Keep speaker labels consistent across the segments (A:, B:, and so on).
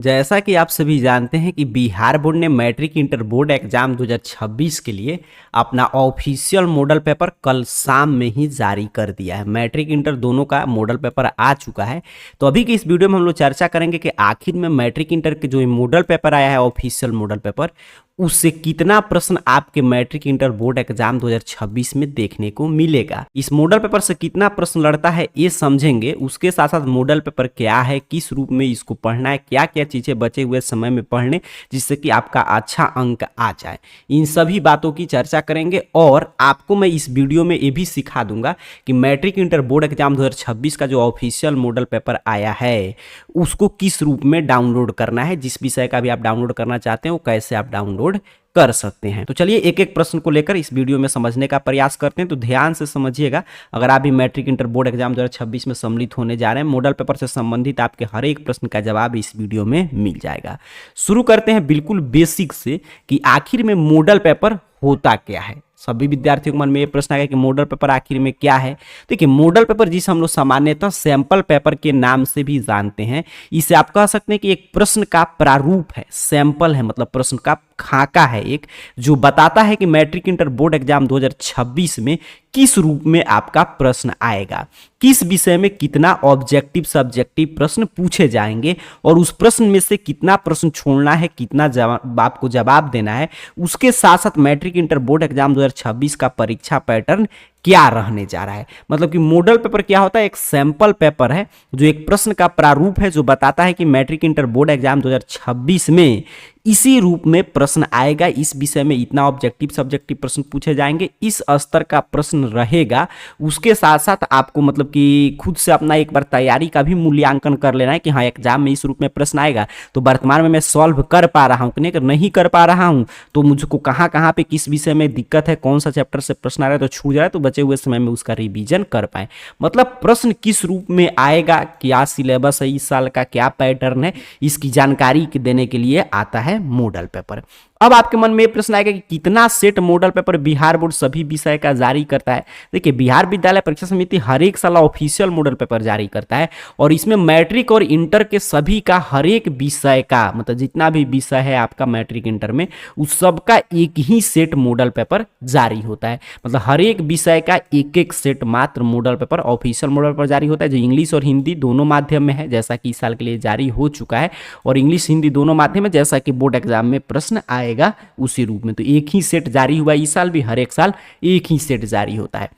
A: जैसा कि आप सभी जानते हैं कि बिहार बोर्ड ने मैट्रिक इंटर बोर्ड एग्जाम 2026 के लिए अपना ऑफिशियल मॉडल पेपर कल शाम में ही जारी कर दिया है। मैट्रिक इंटर दोनों का मॉडल पेपर आ चुका है। तो अभी की इस वीडियो में हम लोग चर्चा करेंगे कि आखिर में मैट्रिक इंटर के जो मॉडल पेपर आया है ऑफिशियल मॉडल पेपर, उससे कितना प्रश्न आपके मैट्रिक इंटर बोर्ड एग्जाम 2026 में देखने को मिलेगा। इस मॉडल पेपर से कितना प्रश्न लड़ता है ये समझेंगे। उसके साथ साथ मॉडल पेपर क्या है, किस रूप में इसको पढ़ना है, क्या क्या चीजें बचे हुए समय में पढ़ने जिससे कि आपका अच्छा अंक आ जाए, इन सभी बातों की चर्चा करेंगे। और आपको मैं इस वीडियो में ये भी सिखा दूंगा कि मैट्रिक इंटर बोर्ड एग्जाम 2026 का जो ऑफिशियल मॉडल पेपर आया है उसको किस रूप में डाउनलोड करना है। जिस विषय का भी आप डाउनलोड करना चाहते हैं वो कैसे आप डाउनलोड कर सकते हैं। तो चलिए एक एक प्रश्न को लेकर इस वीडियो में समझने का प्रयास करते हैं। तो ध्यान से समझिएगा। अगर आप भी मैट्रिक इंटर बोर्ड एग्जाम 2026 में सम्मिलित होने जा रहे हैं, मॉडल पेपर से संबंधित आपके हर एक प्रश्न का जवाब इस वीडियो में मिल जाएगा। शुरू करते हैं बिल्कुल बेसिक से कि आखिर में मॉडल पेपर होता क्या है। सभी विद्यार्थियों के मन में ये प्रश्न आएगा कि मॉडल पेपर आखिर में क्या है। देखिए, मॉडल पेपर जिसे हम लोग सामान्यतः सैंपल पेपर के नाम से भी जानते हैं, इसे आप कह सकते हैं कि एक प्रश्न का प्रारूप है। सैंपल है मतलब प्रश्न का खाका है एक, जो बताता है कि मैट्रिक इंटर बोर्ड एग्जाम 2026 में किस रूप में आपका प्रश्न आएगा, किस विषय में कितना ऑब्जेक्टिव सब्जेक्टिव प्रश्न पूछे जाएंगे और उस प्रश्न में से कितना प्रश्न छोड़ना है, कितना जवाब आपको जवाब देना है। उसके साथ साथ मैट्रिक इंटर बोर्ड एग्जाम 2026 का परीक्षा पैटर्न क्या रहने जा रहा है। मतलब कि मॉडल पेपर क्या होता है, एक सैंपल पेपर है जो एक प्रश्न का प्रारूप है, जो बताता है कि मैट्रिक इंटर बोर्ड एग्जाम 2026 में इसी रूप में प्रश्न आएगा, इस विषय में इतना ऑब्जेक्टिव सब्जेक्टिव प्रश्न पूछे जाएंगे, इस स्तर का प्रश्न रहेगा। उसके साथ साथ आपको मतलब कि खुद से अपना एक बार तैयारी का भी मूल्यांकन कर लेना है कि हाँ एग्जाम में इस रूप में प्रश्न आएगा तो वर्तमान में मैं सॉल्व कर पा रहा हूँ कि नहीं। अगर नहीं कर पा रहा हूँ तो मुझको कहाँ कहाँ पे किस विषय में दिक्कत है, कौन सा चैप्टर से प्रश्न आ रहा है तो छूट जा रहा है, तो बचे हुए समय में उसका रिवीजन कर पाए। मतलब प्रश्न किस रूप में आएगा, क्या सिलेबस है इस साल का, क्या पैटर्न है, इसकी जानकारी देने के लिए आता है मॉडल पेपर। अब आपके मन में प्रश्न आएगा कि कितना set model paper Bihar board सभी विषय का जारी करता है। देखिए, बिहार विद्यालय परीक्षा समिति हर एक साल ऑफिशियल मॉडल पेपर जारी करता है और इसमें मैट्रिक और इंटर के सभी का हर एक विषय का मतलब जितना भी विषय है आपका मैट्रिक इंटर में उस सब का एक ही सेट मॉडल पेपर जारी होता है। मतलब हर एक विषय का एक एक सेट मात्र model paper official model paper जारी होता है, जो इंग्लिश और हिंदी दोनों माध्यम में है, जैसा कि इस साल के लिए जारी हो चुका है। और इंग्लिश हिंदी दोनों माध्यम में जैसा कि बोर्ड एग्जाम में प्रश्न आएगा उसी रूप में। तो एक ही सेट जारी हुआ इस साल भी, हर एक साल एक ही सेट जारी होता है।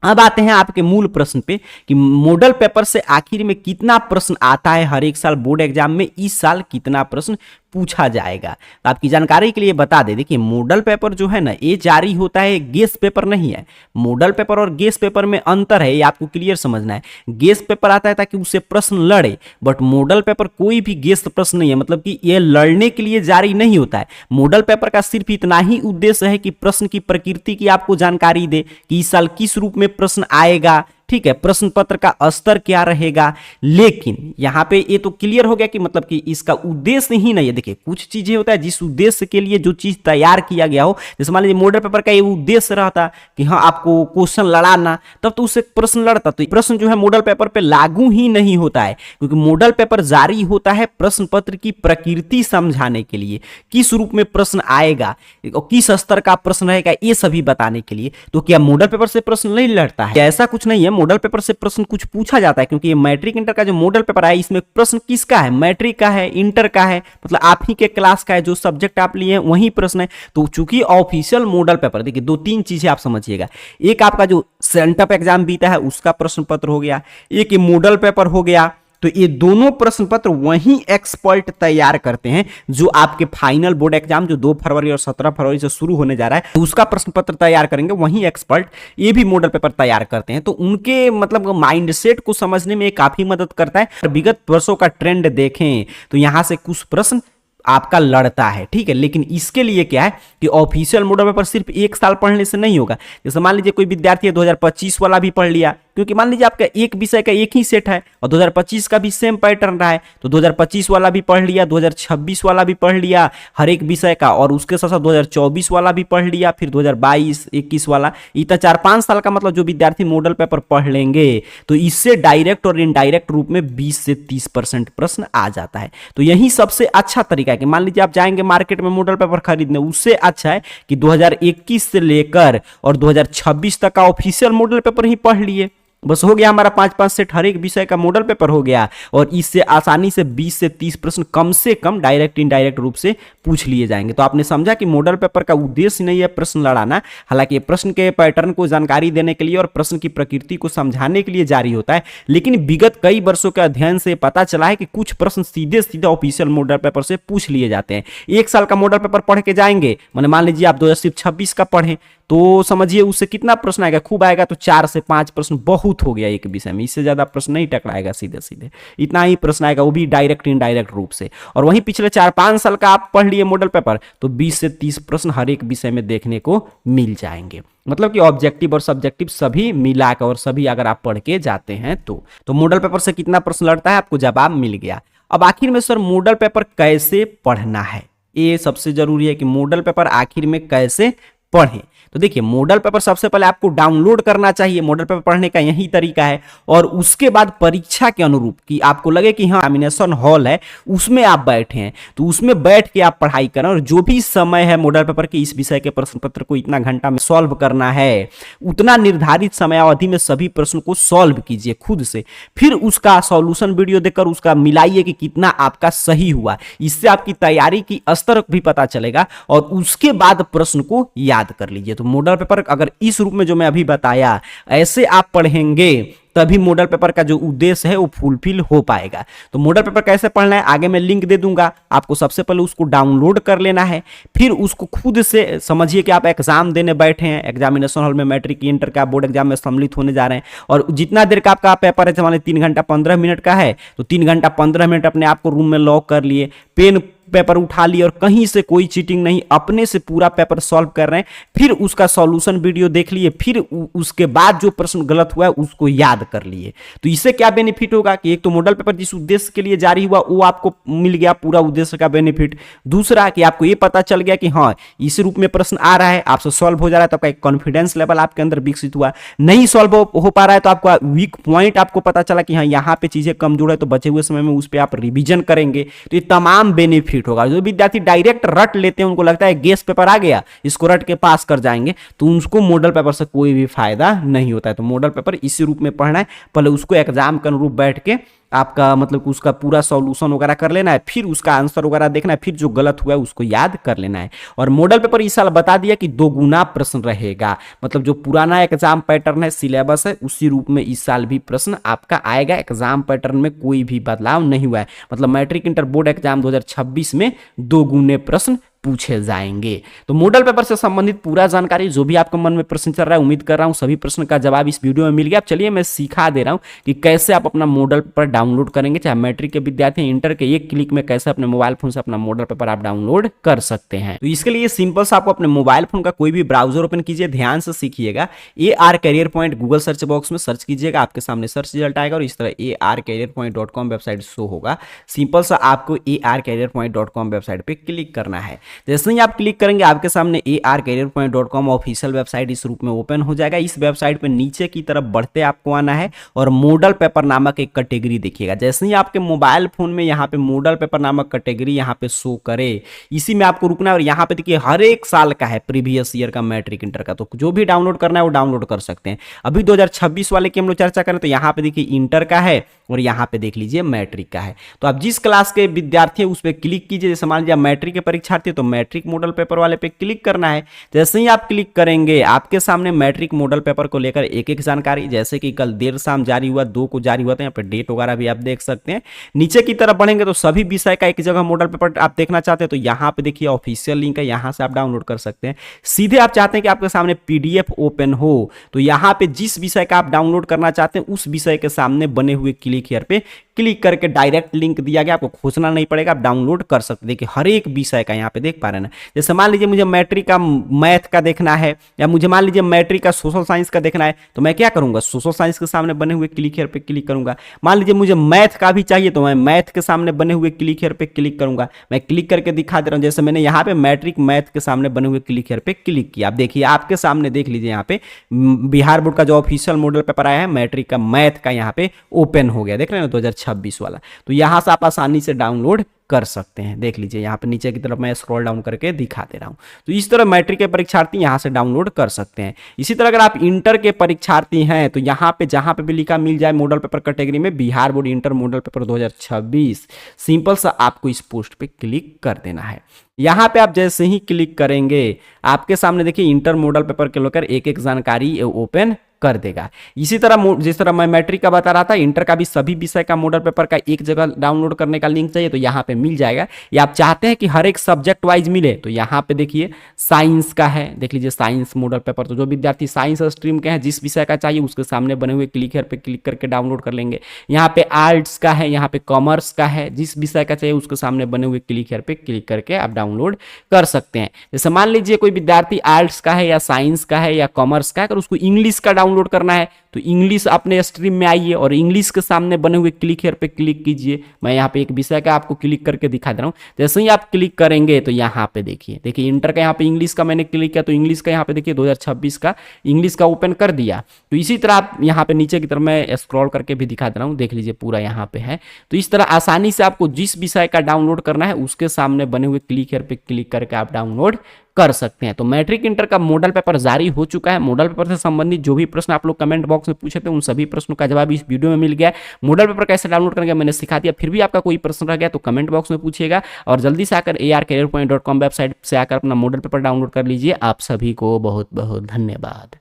A: अब आते हैं आपके मूल प्रश्न पे कि मॉडल पेपर से आखिर में कितना प्रश्न आता है हर एक साल बोर्ड एग्जाम में, इस साल कितना प्रश्न पूछा जाएगा। तो आपकी जानकारी के लिए बता दें, देखिए मॉडल पेपर जो है ना ये जारी होता है, गेस्ट पेपर नहीं है। मॉडल पेपर और गेस्ट पेपर में अंतर है, ये आपको क्लियर समझना है। गेस्ट पेपर आता है ताकि उससे प्रश्न लड़े, बट मॉडल पेपर कोई भी गेस्ट प्रश्न नहीं है, मतलब कि ये लड़ने के लिए जारी नहीं होता है। मॉडल पेपर का सिर्फ इतना ही उद्देश्य है कि प्रश्न की प्रकृति की आपको जानकारी दे कि इस साल किस रूप में प्रश्न आएगा, ठीक है, प्रश्न पत्र का स्तर क्या रहेगा। लेकिन यहां पे ये तो क्लियर हो गया कि मतलब कि इसका उद्देश्य ही नहीं है। देखिए, कुछ चीजें होता है जिस उद्देश्य के लिए जो चीज तैयार किया गया हो, जैसे मान लीजिए मॉडल पेपर का ये उद्देश्य रहता कि हाँ आपको क्वेश्चन लड़ाना, तब तो उससे प्रश्न लड़ता, तो प्रश्न जो है मॉडल पेपर पे लागू ही नहीं होता है, क्योंकि मॉडल पेपर जारी होता है प्रश्न पत्र की प्रकृति समझाने के लिए, किस रूप में प्रश्न आएगा और किस स्तर का प्रश्न रहेगा ये सभी बताने के लिए। तो क्या मॉडल पेपर से प्रश्न नहीं लड़ता है? ऐसा कुछ नहीं है, मॉडल पेपर से प्रश्न कुछ पूछा जाता है, क्योंकि ये मैट्रिक इंटर का जो मॉडल पेपर है इसमें प्रश्न किसका है, मैट्रिक का है, इंटर का है, मतलब आप ही के क्लास का है, जो सब्जेक्ट आप लिए हैं वही प्रश्न है। तो चूंकि ऑफिशियल मॉडल पेपर, देखिए दो तीन चीजें आप समझिएगा, एक आपका जो सेंटअप एग्जाम बीता है उसका प्रश्न पत्र हो गया, एक ये मॉडल पेपर हो गया। तो ये दोनों प्रश्न पत्र वही एक्सपर्ट तैयार करते हैं जो आपके फाइनल बोर्ड एग्जाम जो 2 फरवरी और 17 फरवरी से शुरू होने जा रहा है, तो उसका प्रश्न पत्र तैयार करेंगे वही एक्सपर्ट, ये भी मॉडल पेपर तैयार करते हैं। तो उनके मतलब माइंडसेट को समझने में काफी मदद करता है। विगत वर्षों का ट्रेंड देखें तो यहां से कुछ प्रश्न आपका लड़ता है, ठीक है। लेकिन इसके लिए क्या है कि ऑफिशियल मॉडल पेपर सिर्फ एक साल पढ़ने से नहीं होगा। जैसे मान लीजिए कोई विद्यार्थी 2025 वाला भी पढ़ लिया क्योंकि मान लीजिए आपका एक विषय का एक ही सेट है और 2025 का भी सेम पैटर्न रहा है, तो 2025 वाला भी पढ़ लिया, 2026 वाला भी पढ़ लिया हर एक विषय का, और उसके साथ साथ 2024 वाला भी पढ़ लिया, फिर 2022 21 वाला, इतना 4-5 साल का मतलब जो विद्यार्थी मॉडल पेपर पढ़ लेंगे तो इससे डायरेक्ट और इनडायरेक्ट रूप में 20 से 30% प्रश्न आ जाता है। तो यही सबसे अच्छा तरीका है कि मान लीजिए आप जाएंगे मार्केट में मॉडल पेपर खरीदने, उससे अच्छा है कि 2021 से लेकर और 2026 तक का ऑफिशियल मॉडल पेपर ही पढ़ लिए, बस हो गया हमारा 5-5 सेट हर एक विषय का मॉडल पेपर हो गया, और इससे आसानी से 20 से 30 प्रश्न कम से कम डायरेक्ट इनडायरेक्ट रूप से पूछ लिए जाएंगे। तो आपने समझा कि मॉडल पेपर का उद्देश्य नहीं है प्रश्न लड़ाना, हालांकि प्रश्न के पैटर्न को जानकारी देने के लिए और प्रश्न की प्रकृति को समझाने के लिए जारी होता है, लेकिन विगत कई वर्षों के अध्ययन से पता चला है कि कुछ प्रश्न सीधे सीधे ऑफिशियल मॉडल पेपर से पूछ लिए जाते हैं। एक साल का मॉडल पेपर पढ़ के जाएंगे, मान लीजिए आप 2026 का पढ़ें तो समझिए उससे कितना प्रश्न आएगा, खूब आएगा तो 4 से 5 प्रश्न बहुत हो गया एक विषय में, इससे ज्यादा प्रश्न नहीं टकराएगा, सीधे सीधे इतना ही प्रश्न आएगा, वो भी डायरेक्ट इनडायरेक्ट रूप से। और वहीं पिछले 4-5 साल का आप पढ़ लिए मॉडल पेपर तो 20 से 30 प्रश्न हर एक विषय में देखने को मिल जाएंगे। मतलब कि ऑब्जेक्टिव और सब्जेक्टिव सभी मिलाकर और सभी अगर आप पढ़ के जाते हैं तो मॉडल पेपर से कितना प्रश्न लड़ता है आपको जवाब मिल गया। अब आखिर में सर मॉडल पेपर कैसे पढ़ना है, ये सबसे जरूरी है कि मॉडल पेपर आखिर में कैसे पढ़ें। तो देखिए मॉडल पेपर सबसे पहले आपको डाउनलोड करना चाहिए, मॉडल पेपर पढ़ने का यही तरीका है, और उसके बाद परीक्षा के अनुरूप कि आपको लगे कि हाँ एग्जामिनेशन हॉल है उसमें आप बैठे हैं तो उसमें बैठ के आप पढ़ाई करें, और जो भी समय है मॉडल पेपर के इस विषय के प्रश्न पत्र को इतना घंटा में सॉल्व करना है, उतना निर्धारित समयावधि में सभी प्रश्न को सॉल्व कीजिए खुद से, फिर उसका सॉल्यूशन वीडियो देखकर उसका मिलाइए कि कितना आपका सही हुआ, इससे आपकी तैयारी की स्तर भी पता चलेगा, और उसके बाद प्रश्न को याद कर लीजिए। तो मॉडल पेपर अगर इस रूप में जो मैं अभी बताया ऐसे आप पढ़ेंगे तभी मॉडल पेपर का जो उद्देश्य है वो फुलफिल हो पाएगा। तो मॉडल पेपर कैसे पढ़ना है आगे मैं लिंक दे दूंगा, आपको सबसे पहले उसको डाउनलोड कर लेना है, फिर उसको खुद से समझिए कि आप एग्जाम देने बैठे हैं, एग्जामिनेशन हॉल में मैट्रिक इंटर का बोर्ड एग्जाम में सम्मिलित होने जा रहे हैं, और जितना देर का आपका पेपर है मान 3 घंटा 15 मिनट का है तो 3 घंटा 15 मिनट अपने आप को रूम में लॉक कर लिए, पेन पेपर उठा लिए और कहीं से कोई चीटिंग नहीं, अपने से पूरा पेपर सॉल्व कर रहे हैं, फिर उसका सॉल्यूशन वीडियो देख लिए, फिर उसके बाद जो प्रश्न गलत हुआ है उसको याद कर लिए। तो इससे क्या बेनिफिट होगा कि एक तो मॉडल पेपर जिस उद्देश्य के लिए जारी हुआ वो आपको मिल गया पूरा उद्देश्य का बेनिफिट, दूसरा कि आपको ये पता चल गया कि हाँ इस रूप में प्रश्न आ रहा है आपसे सॉल्व हो जा रहा है, तो आपका एक कॉन्फिडेंस लेवल आपके अंदर विकसित हुआ, नहीं सॉल्व हो पा रहा है तो आपका वीक पॉइंट आपको पता चला कि हाँ यहाँ पे चीजें कमजोर है, तो बचे हुए समय में उस पर आप रिविजन करेंगे, तो ये तमाम बेनिफिट होगा। जो विद्यार्थी डायरेक्ट रट लेते हैं उनको लगता है गेस पेपर आ गया इसको रट के पास कर जाएंगे, तो उनको मॉडल पेपर से कोई भी फायदा नहीं होता है। तो मॉडल पेपर इसी रूप में पढ़ना है, पहले उसको एग्जाम के अनुरूप बैठ के आपका मतलब कि उसका पूरा सॉल्यूशन वगैरह कर लेना है, फिर उसका आंसर वगैरह देखना है, फिर जो गलत हुआ है उसको याद कर लेना है। और मॉडल पेपर इस साल बता दिया कि 2 गुना प्रश्न रहेगा, मतलब जो पुराना एग्जाम पैटर्न है सिलेबस है उसी रूप में इस साल भी प्रश्न आपका आएगा, एग्जाम पैटर्न में कोई भी बदलाव नहीं हुआ है, मतलब मैट्रिक इंटर बोर्ड एग्जाम 2026 में 2 गुने प्रश्न पूछे जाएंगे। तो मॉडल पेपर से संबंधित पूरा जानकारी जो भी आपके मन में प्रश्न चल रहा है, उम्मीद कर रहा हूं सभी प्रश्न का जवाब इस वीडियो में मिल गया। अब चलिए मैं सिखा दे रहा हूं कि कैसे आप अपना मॉडल पेपर डाउनलोड करेंगे, चाहे मैट्रिक के विद्यार्थी इंटर के, एक क्लिक में कैसे अपने मोबाइल फोन से अपना मॉडल पेपर आप डाउनलोड कर सकते हैं। तो इसके लिए सिंपल से आपको अपने मोबाइल फोन का कोई भी ब्राउजर ओपन कीजिए, ध्यान से सीखिएगा, AR career point Google search box में सर्च कीजिएगा, आपके सामने सर्च रिजल्ट आएगा और इस तरह arcareerpoint.com वेबसाइट शो होगा। सिंपल सा आपको arcareerpoint.com वेबसाइट पे क्लिक करना है। जैसे ही आप क्लिक करेंगे आपके सामने arcareerpoint.com ऑफिशियल वेबसाइट इस रूप में ओपन हो जाएगा। इस वेबसाइट पे नीचे की तरफ बढ़ते आपको आना है और मॉडल पेपर नामक एक कैटेगरी देखिएगा। जैसे ही आपके मोबाइल फोन में यहाँ पे मॉडल पेपर नामक कैटेगरी यहाँ पे शो करे, इसी में आपको रुकना है और यहाँ पे देखिए हर एक साल का है प्रीवियस ईयर का मैट्रिक इंटर का, तो जो भी डाउनलोड करना है वो डाउनलोड कर सकते हैं। अभी 2026 वाले की हम लोग चर्चा करें तो यहाँ पे देखिए इंटर का है और यहाँ पे देख लीजिए मैट्रिक का है। तो आप जिस क्लास के विद्यार्थी हैं उस पर क्लिक कीजिए। जैसे मान लीजिए मैट्रिक के परीक्षार्थी तो मैट्रिक मॉडल पेपर वाले पे क्लिक करना है। जैसे ही आप क्लिक करेंगे आपके सामने मैट्रिक मॉडल पेपर को लेकर एक एक जानकारी, जैसे कि कल देर शाम जारी हुआ, 2 को जारी हुआ था, यहाँ पे डेट वगैरह भी आप देख सकते हैं। नीचे की तरफ बढ़ेंगे तो सभी विषय का एक जगह मॉडल पेपर आप देखना चाहते हैं तो यहाँ पे देखिए ऑफिशियल लिंक है, यहाँ से आप डाउनलोड कर सकते हैं। सीधे आप चाहते हैं कि आपके सामने PDF ओपन हो तो यहाँ पे जिस विषय का आप डाउनलोड करना चाहते हैं उस विषय के सामने बने हुए क्लिक हियर पे क्लिक करके डायरेक्ट लिंक दिया गया, आपको खोजना नहीं पड़ेगा, आप डाउनलोड कर सकते हैं। देखिए हर एक विषय का यहाँ पे देख पा रहे हैं ना। जैसे मान लीजिए मुझे मैट्रिक का मैथ का देखना है, या मुझे मान लीजिए मैट्रिक का सोशल साइंस का देखना है, तो मैं क्या करूंगा, सोशल साइंस के सामने बने हुए क्लिक हियर पे क्लिक करूंगा। मान लीजिए मुझे मैथ का भी चाहिए, तो मैं मैथ के सामने बने हुए क्लिक हियर पे क्लिक करूंगा। मैं क्लिक करके दिखा दे रहा हूं, जैसे मैंने यहाँ पे मैट्रिक मैथ के सामने बने हुए क्लिक हियर पे क्लिक किया। आप देखिए आपके सामने देख लीजिए यहाँ पे बिहार बोर्ड का जो ऑफिशियल मॉडल पेपर आया है मैट्रिक का मैथ का यहाँ पे ओपन हो गया, देख रहे हैं ना 2026 वाला। तो यहाँ से आप आसानी से डाउनलोड कर सकते हैं। देख लीजिए यहाँ पे नीचे की तरफ मैं स्क्रॉल डाउन करके दिखा दे रहा हूँ। तो इस तरह मैट्रिक के परीक्षार्थी यहाँ से डाउनलोड कर सकते हैं। इसी तरह अगर आप इंटर के परीक्षार्थी हैं तो यहाँ पे जहाँ पे भी लिखा मिल जाए मॉडल पेपर कैटेगरी में Bihar board inter model paper 2026, simple सा आपको इस पोस्ट पे क्लिक कर देना है। यहाँ पे आप जैसे ही क्लिक करेंगे आपके सामने देखिए इंटर मॉडल पेपर के लेकर एक एक जानकारी ओपन कर देगा। इसी तरह जिस तरह मैं मैट्रिक का बता रहा था, इंटर का भी सभी विषय का मॉडल पेपर का एक जगह डाउनलोड करने का लिंक चाहिए तो यहाँ पे मिल जाएगा। या आप चाहते हैं कि हर एक सब्जेक्ट वाइज मिले तो यहाँ पे देखिए साइंस का है, देख लीजिए साइंस मॉडल पेपर। तो जो विद्यार्थी साइंस स्ट्रीम के हैं जिस विषय का चाहिए उसके सामने बने हुए क्लिक हियर पे क्लिक करके डाउनलोड कर लेंगे। यहाँ पे आर्ट्स का है, यहाँ पे कॉमर्स का है, जिस विषय का चाहिए उसके सामने बने हुए क्लिक हियर पे क्लिक करके आप डाउनलोड कर सकते हैं। जैसे मान लीजिए कोई विद्यार्थी आर्ट्स का है या साइंस का है या कॉमर्स का है, अगर उसको इंग्लिश का डाउनलोड करना है तो इंग्लिश अपने स्ट्रीम में आइए और इंग्लिश के सामने बने हुए क्लिक हियर पे क्लिक कीजिए। मैं यहाँ पे एक विषय का आपको क्लिक करके दिखा दे रहा हूँ। जैसे ही आप क्लिक करेंगे तो यहाँ पे देखिए इंटर का यहाँ पे इंग्लिश का मैंने क्लिक किया तो इंग्लिश का यहाँ पे देखिए 2026 का इंग्लिश का ओपन कर दिया। तो इसी तरह आप यहाँ पे नीचे की तरफ मैं स्क्रॉल करके भी दिखा दे रहा हूँ, देख लीजिए पूरा यहाँ पे है। तो इस तरह आसानी से आपको जिस विषय का डाउनलोड करना है उसके सामने बने हुए क्लिक हियर पे क्लिक करके आप डाउनलोड कर सकते हैं। तो मैट्रिक इंटर का मॉडल पेपर जारी हो चुका है। मॉडल पेपर से संबंधित जो भी प्रश्न आप लोग कमेंट बॉक्स में पूछे थे उन सभी प्रश्नों का जवाब इस वीडियो में मिल गया है। मॉडल पेपर कैसे डाउनलोड करेंगे मैंने सिखा दिया। फिर भी आपका कोई प्रश्न रह गया तो कमेंट बॉक्स में पूछिएगा और जल्दी से आकर arcareerpoint.com वेबसाइट से आकर अपना मॉडल पेपर डाउनलोड कर लीजिए। आप सभी को बहुत बहुत धन्यवाद।